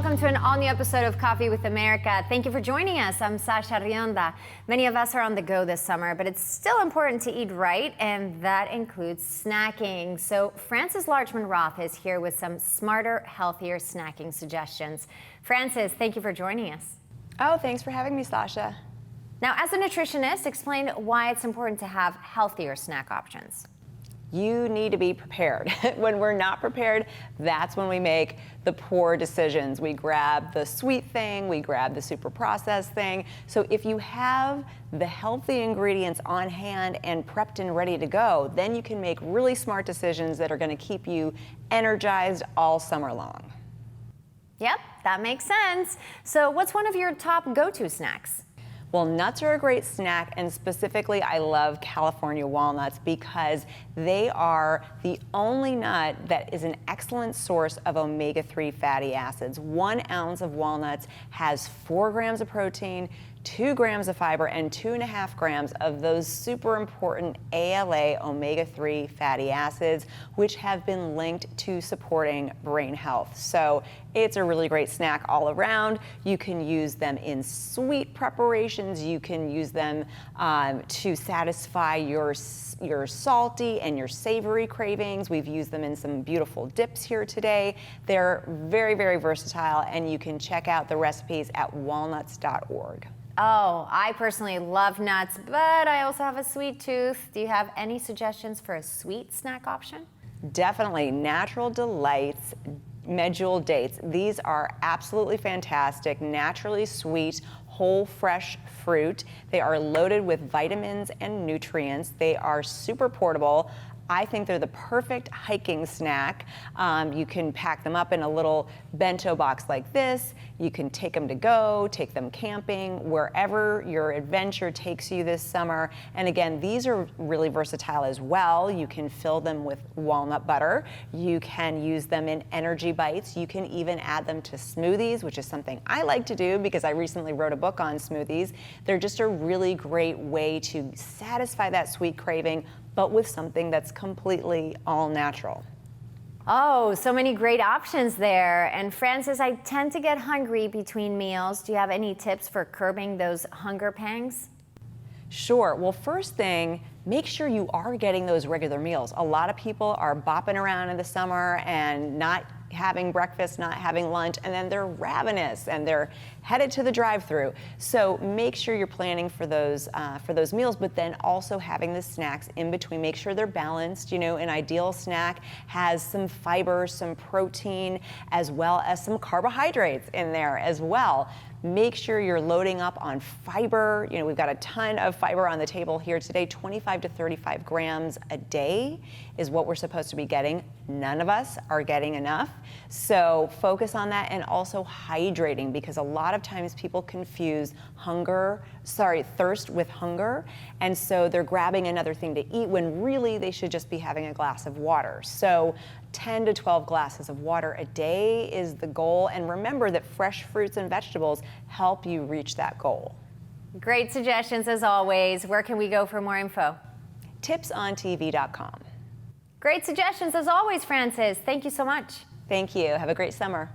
welcome to an all-new episode of Coffee with America. Thank you for joining us. I'm Sasha Rionda. Many of us are on the go this summer, but it's still important to eat right, and that includes snacking. So Frances Largeman-Roth is here with some smarter, healthier snacking suggestions. Frances, thank you for joining us. Oh, thanks for having me, Sasha. Now, as a nutritionist, explain why it's important to have healthier snack options. You need to be prepared. When we're not prepared, that's when we make the poor decisions. We grab the sweet thing, we grab the super processed thing. So if you have the healthy ingredients on hand and prepped and ready to go, then you can make really smart decisions that are going to keep you energized all summer long. Yep, that makes sense. So what's one of your top go-to snacks? Well, nuts are a great snack, and specifically I love California walnuts because they are the only nut that is an excellent source of omega-3 fatty acids. 1 ounce of walnuts has 4 grams of protein, 2 grams of fiber, and 2.5 grams of those super important ALA omega-3 fatty acids, which have been linked to supporting brain health. So it's a really great snack all around. You can use them in sweet preparations. You can use them to satisfy your salty and your savory cravings. We've used them in some beautiful dips here today. They're very, very versatile, and you can check out the recipes at walnuts.org. Oh, I personally love nuts, but I also have a sweet tooth. Do you have any suggestions for a sweet snack option? Definitely. Natural Delights Medjool Dates. These are absolutely fantastic, naturally sweet, whole fresh fruit. They are loaded with vitamins and nutrients. They are super portable. I think they're the perfect hiking snack. You can pack them up in a little bento box like this. You can take them to go, take them camping, wherever your adventure takes you this summer. And again, these are really versatile as well. You can fill them with walnut butter. You can use them in energy bites. You can even add them to smoothies, which is something I like to do because I recently wrote a book on smoothies. They're just a really great way to satisfy that sweet craving, but with something that's completely all natural. Oh, so many great options there. And Frances, I tend to get hungry between meals. Do you have any tips for curbing those hunger pangs? Sure. Well, first thing, make sure you are getting those regular meals. A lot of people are bopping around in the summer and not having breakfast, not having lunch, and then they're ravenous and they're headed to the drive-thru. So make sure you're planning for those meals, but then also having the snacks in between. Make sure they're balanced. You know, an ideal snack has some fiber, some protein, as well as some carbohydrates in there as well. Make sure you're loading up on fiber. You know, we've got a ton of fiber on the table here today. 25 to 35 grams a day is what we're supposed to be getting. None of us are getting enough. So focus on that, and also hydrating, because a lot of times people confuse thirst with hunger. And so they're grabbing another thing to eat when really they should just be having a glass of water. So 10 to 12 glasses of water a day is the goal. And remember that fresh fruits and vegetables help you reach that goal. Great suggestions as always. Where can we go for more info? Tipsontv.com. Great suggestions as always, Frances. Thank you so much. Thank you. Have a great summer.